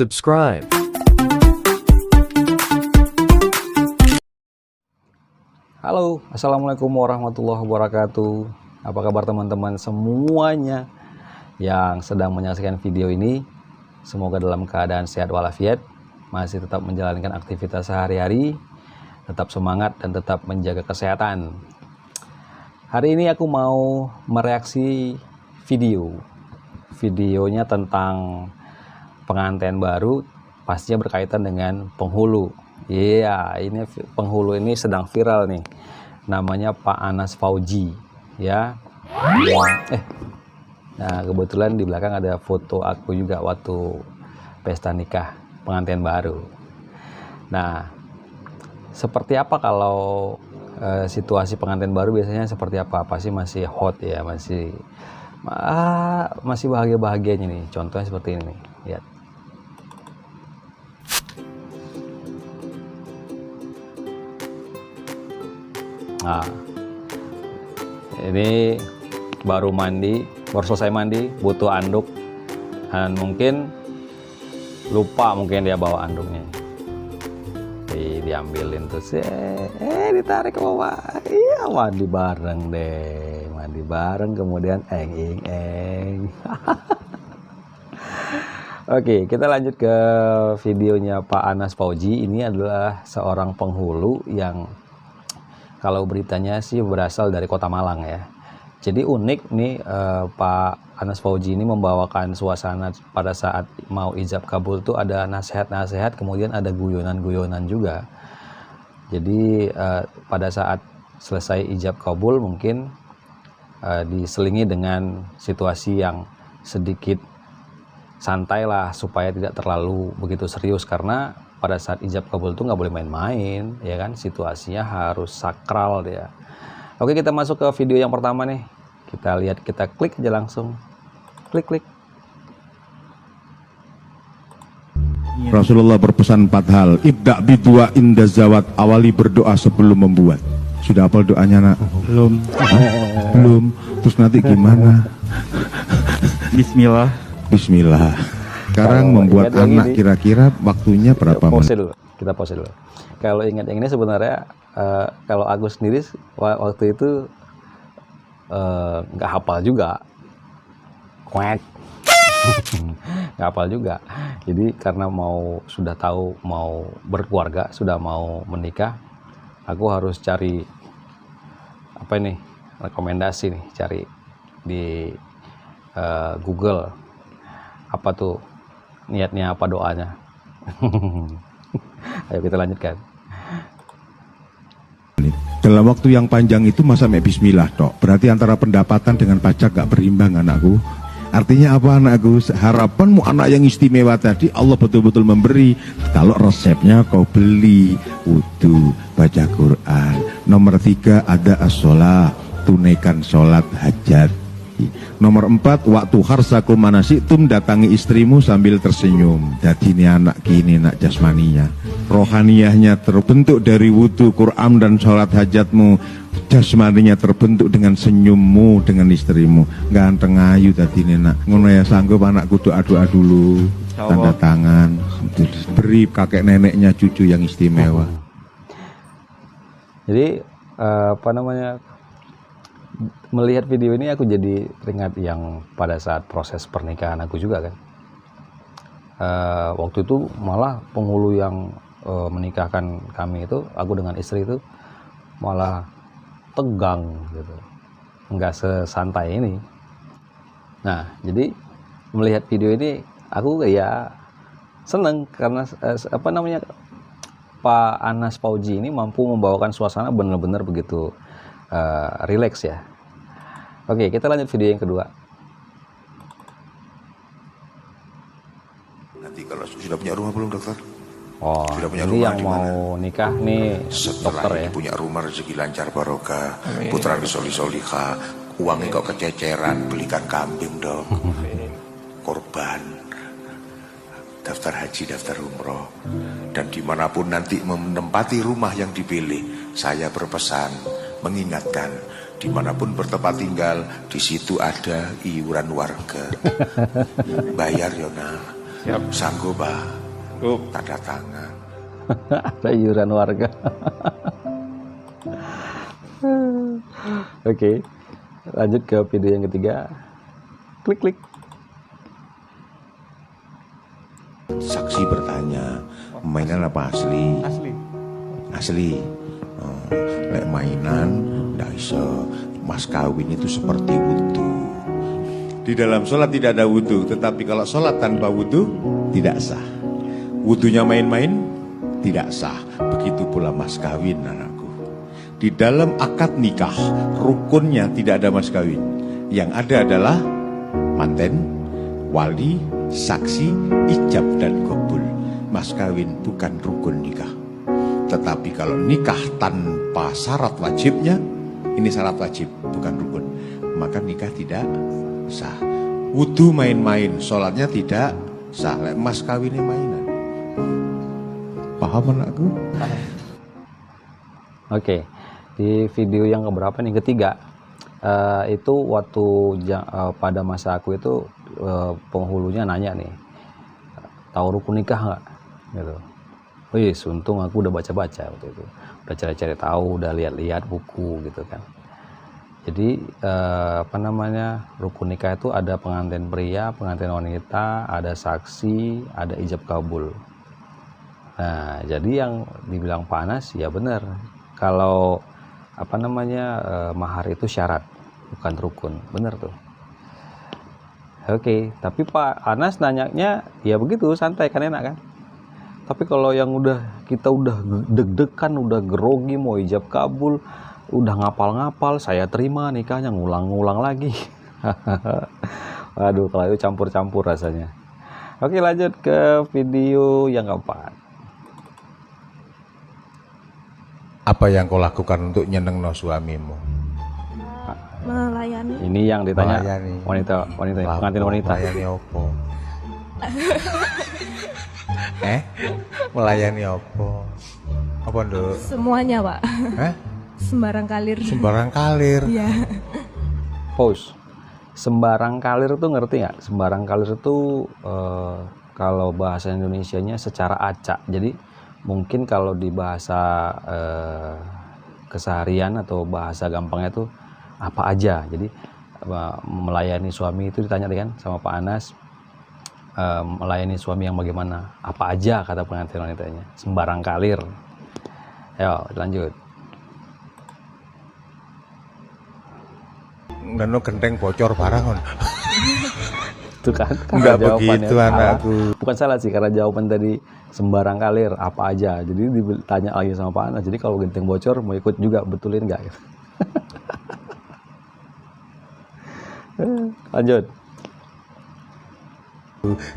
subscribe. Halo, assalamualaikum warahmatullahi wabarakatuh. Apa kabar teman-teman semuanya yang sedang menyaksikan video ini? Semoga dalam keadaan sehat walafiat, masih tetap menjalankan aktivitas sehari-hari, tetap semangat dan tetap menjaga kesehatan. Hari ini aku mau mereaksi videonya tentang pengantin baru, pastinya berkaitan dengan penghulu. Iya, ini penghulu ini sedang viral nih. Namanya Pak Anas Fauji, ya. Nah, kebetulan di belakang ada foto aku juga waktu pesta nikah pengantin baru. Nah, seperti apa kalau situasi pengantin baru biasanya seperti apa? Pasti masih hot ya, masih bahagia-bahagianya nih. Contohnya seperti ini nih, lihat. Nah, ini baru selesai mandi, butuh anduk, dan mungkin lupa dia bawa anduknya. Diambilin terus, ditarik ke bawah. Iya, mandi bareng, kemudian eng. Oke, kita lanjut ke videonya Pak Anas Fauji. Ini adalah seorang penghulu yang kalau beritanya sih berasal dari Kota Malang ya. Jadi unik nih, Pak Anas Fauji ini membawakan suasana pada saat mau ijab kabul tuh ada nasihat-nasihat, kemudian ada guyonan-guyonan juga. Jadi pada saat selesai ijab kabul mungkin diselingi dengan situasi yang sedikit santai lah, supaya tidak terlalu begitu serius, karena pada saat ijab kabul itu nggak boleh main-main, ya kan? Situasinya harus sakral ya. Oke, kita masuk ke video yang pertama nih. Kita lihat, kita klik aja langsung. Klik. Rasulullah berpesan 4 hal. Ibda bidua inda zawat, awali berdoa sebelum membuat. Sudah hafal doanya, nak? Belum. Terus nanti gimana? Bismillah. Sekarang membuat anak kira-kira waktunya berapa menit? Kita pause dulu. Kalau ingat yang ini sebenarnya kalau aku sendiri waktu itu nggak hafal juga. Nggak hafal juga. Jadi karena sudah tahu mau berkeluarga, sudah mau menikah, aku harus cari rekomendasi nih, cari di Google apa tuh niatnya, apa doanya. Ayo kita lanjutkan. Dalam waktu yang panjang itu masa bismillah tok. Berarti antara pendapatan dengan pajak gak berimbang, anakku. Artinya apa, anakku? Harapanmu anak yang istimewa tadi Allah betul-betul memberi. Kalau resepnya kau beli, wudu, baca Quran. Nomor 3 ada as-sholat, tunaikan sholat hajat. Nomor 4, waktu harsakum manasitum, datangi istrimu sambil tersenyum. Jadi ini anak kini, nak jasmaninya, rohaniyahnya terbentuk dari wudu, Quran dan sholat hajatmu. Jasmaninya terbentuk dengan senyummu dengan istrimu. Ganteng ayu tadi ini, nak. Ngono ya, sanggup anakku doa-doa dulu, tanda tangan, beri kakek neneknya cucu yang istimewa. Jadi melihat video ini aku jadi teringat yang pada saat proses pernikahan aku juga kan. Waktu itu malah penghulu yang menikahkan kami itu, aku dengan istri itu malah tegang gitu, nggak sesantai ini. Nah, jadi melihat video ini aku ya seneng karena Pak Anas Fauji ini mampu membawakan suasana benar-benar begitu rileks ya. Oke, kita lanjut video yang kedua. Nanti kalau sudah punya rumah belum, dokter? Oh, sudah punya ini rumah yang mau nikah nih dokter ya. Punya rumah, rezeki lancar barokah, putra disoli-solihah, uangnya kok kececeran, belikan kambing dong. Korban, daftar haji, daftar umroh, dan dimanapun nanti menempati rumah yang dipilih, saya berpesan mengingatkan, dimanapun bertempat tinggal, di situ ada iuran warga. Bayar Yona, Siap. Sanggup, Pak. Cukup. Tanda tangan. Ada iuran warga. Oke, lanjut ke video yang ketiga. Klik. Saksi bertanya, mainan apa asli? Asli. Oh, lek mainan ndak iso. Mas kawin itu seperti wudu. Di dalam sholat tidak ada wudu, tetapi kalau sholat tanpa wudu tidak sah. Wudunya main-main tidak sah. Begitu pula mas kawin, anakku. Di dalam akad nikah, rukunnya tidak ada mas kawin. Yang ada adalah manten, wali, saksi, ijab dan kabul. Mas kawin bukan rukun nikah. Tetapi kalau nikah tanpa syarat wajibnya, ini syarat wajib, bukan rukun, maka nikah tidak sah. Wudu main-main, sholatnya tidak sah. Mas kawinnya mainan. Paham anakku? Oke, di video yang keberapa nih, ketiga, itu waktu pada masa aku itu penghulunya nanya nih, tahu rukun nikah nggak? Gitu. Wih, untung aku udah baca-baca waktu itu, udah cari-cari tahu, udah lihat-lihat buku gitu kan. Jadi rukun nikah itu ada pengantin pria, pengantin wanita, ada saksi, ada ijab kabul. Nah, jadi yang dibilang Pak Anas ya benar. Kalau mahar itu syarat, bukan rukun, benar tuh. Oke, tapi Pak Anas nanyanya ya begitu, santai kan, enak kan. Tapi kalau yang kita udah deg-degan, udah grogi, mau ijab kabul, udah ngapal-ngapal, saya terima nikahnya, ngulang-ngulang lagi. Waduh, kalau itu campur-campur rasanya. Oke, lanjut ke video yang keempat. Apa yang kau lakukan untuk nyenengno suamimu? Melayani. Ini yang ditanya Melayani. wanita, pengantin wanita. Melayani opo? Melayani opo? Apa nduk? Semuanya, Pak. Sembarang kalir. Sembarang kalir. Iya. Pause. Sembarang kalir tuh ngerti nggak? Sembarang kalir itu kalau bahasa Indonesianya secara acak. Jadi mungkin kalau di bahasa keseharian atau bahasa gampangnya tuh apa aja. Jadi melayani suami itu ditanya kan sama Pak Anas, melayani suami yang bagaimana? Apa aja kata pengantin wanitanya? Sembarang kalir. Ayo lanjut. Nggak genteng bocor barang on. Itu kan Enggak jawabannya begitu salah. anakku. Bukan salah sih, karena jawaban tadi sembarang kalir apa aja. Jadi ditanya lagi sama Pak Anas. Jadi kalau genteng bocor mau ikut juga betulin nggak? Gitu. Lanjut.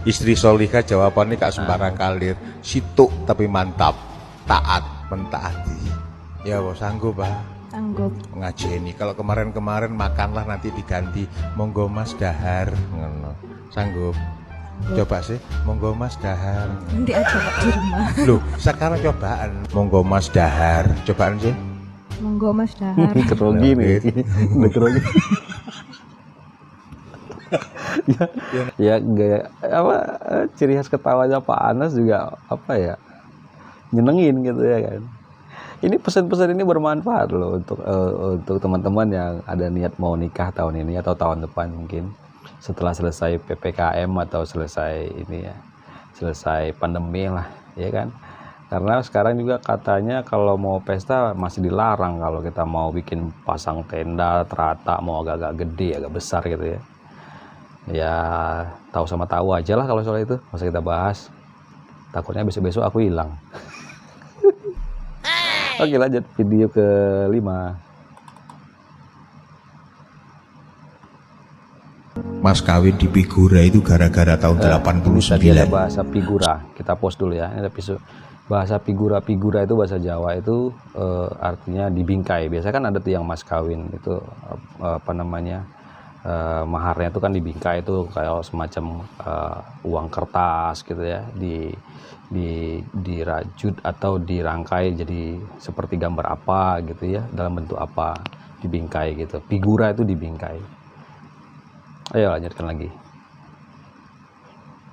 Istri solihah jawabannya kak sembarang kalir. Situk tapi mantap, taat, mentaati. Ya bos sanggup bah. Sanggup. Ngajeni. Kalau kemarin-kemarin makanlah nanti diganti. Monggo mas dahar. Ngono. Sanggup. Coba sih, monggo mas dahar. Nanti aja, Pak, di rumah. Loh, sekarang cobaan. Monggo mas dahar. Cobaan sih. Monggo Mas Dahar. Kerogi nih. Udah kerogi. ya gaya ciri khas ketawanya Pak Anas juga nyenengin gitu ya kan. Ini pesan-pesan ini bermanfaat loh untuk teman-teman yang ada niat mau nikah tahun ini atau tahun depan, mungkin setelah selesai PPKM atau selesai pandemi lah ya kan. Karena sekarang juga katanya kalau mau pesta masih dilarang kalau kita mau bikin pasang tenda terata, mau agak-agak gede, agak besar gitu ya. Ya tahu sama tahu aja lah kalau soal itu, nggak usah kita bahas. Takutnya besok-besok aku hilang. Oke, lanjut video ke-5. Mas kawin di Figura itu gara-gara tahun 89. Tadi ada bahasa figura, kita pause dulu ya. Ini ada bahasa figura itu bahasa Jawa itu artinya dibingkai. Biasanya kan ada tuh yang mas kawin itu maharnya itu kan dibingkai, itu kayak semacam uang kertas gitu ya, dirajut atau dirangkai jadi seperti gambar apa gitu ya, dalam bentuk apa, dibingkai gitu. Figura itu dibingkai. Ayo lanjutkan lagi.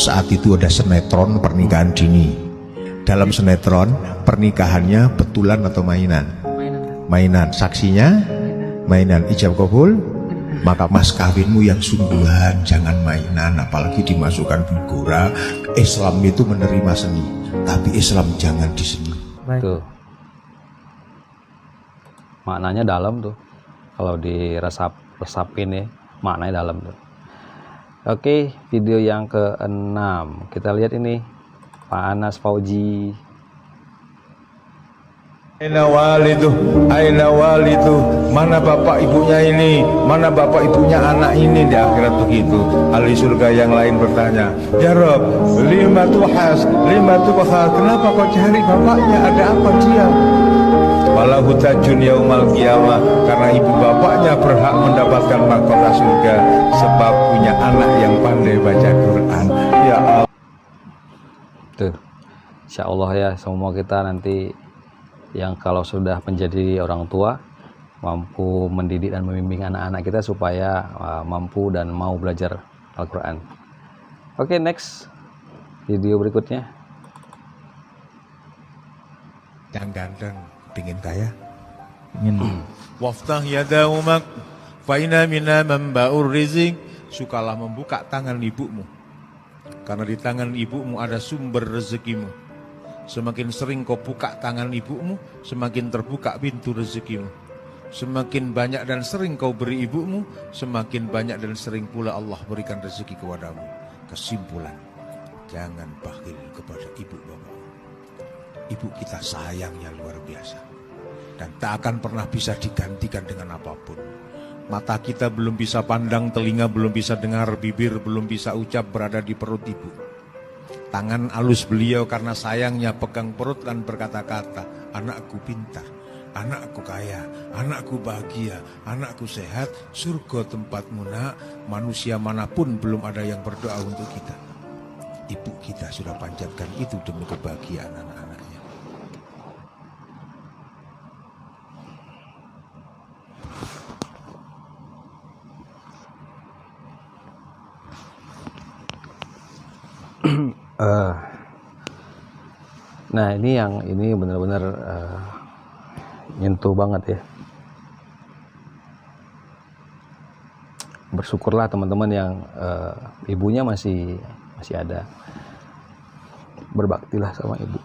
Saat itu ada sinetron pernikahan dini. Dalam sinetron pernikahannya betulan atau mainan? Mainan. Saksinya mainan. Ijab kabul. Maka mas kawinmu yang sungguhan, jangan mainan, apalagi dimasukkan figura. Islam itu menerima seni, tapi Islam jangan diseni. Tuh. Maknanya dalam tuh. Kalau diresapin ya, maknanya dalam tuh. Oke, video yang ke-6. Kita lihat ini Pak Anas Fauji. Aina walidu, mana bapak ibunya ini, mana bapak ibunya anak ini. Di akhirat begitu. Ahli surga yang lain bertanya, ya Rob, lima tuhas, kenapa kau cari bapaknya, ada apa dia? Walahu tajun yaumal qiyamah, karena ibu bapaknya berhak mendapatkan mahkota surga sebab punya anak yang pandai baca Quran. Ya Allah. Tuh. Insya Allah ya, semua kita nanti yang kalau sudah menjadi orang tua mampu mendidik dan membimbing anak-anak kita supaya mampu dan mau belajar Al-Quran. Oke, next video berikutnya. Yang ganteng pingin kaya. Waftah yadaumak faina mina membaur rizik. Sukalah membuka tangan ibumu, karena di tangan ibumu ada sumber rezekimu. Semakin sering kau buka tangan ibumu, semakin terbuka pintu rezekimu. Semakin banyak dan sering kau beri ibumu, semakin banyak dan sering pula Allah berikan rezeki kepadamu. Kesimpulan, jangan bakhil kepada ibu bapak. Ibu kita sayangnya luar biasa, dan tak akan pernah bisa digantikan dengan apapun. Mata kita belum bisa pandang, telinga belum bisa dengar, bibir belum bisa ucap berada di perut ibu. Tangan alus beliau karena sayangnya pegang perut dan berkata-kata, anakku pintar, anakku kaya, anakku bahagia, anakku sehat, surga tempatmu nak. Manusia manapun belum ada yang berdoa untuk kita. Ibu kita sudah panjatkan itu demi kebahagiaan anak-anaknya. Nah ini benar-benar nyentuh banget ya. Bersyukurlah teman-teman yang ibunya masih ada. Berbaktilah sama ibu.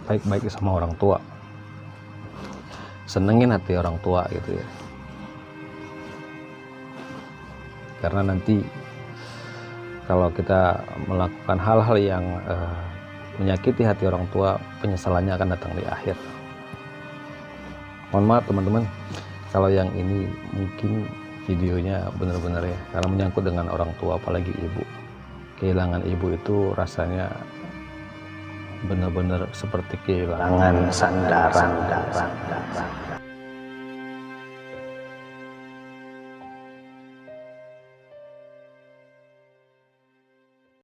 Baik-baik sama orang tua. Senengin hati orang tua gitu ya. Karena nanti kalau kita melakukan hal-hal yang menyakiti hati orang tua, penyesalannya akan datang di akhir. Mohon maaf teman-teman, kalau yang ini mungkin videonya benar-benar ya, karena menyangkut dengan orang tua, apalagi ibu. Kehilangan ibu itu rasanya benar-benar seperti kehilangan sandaran.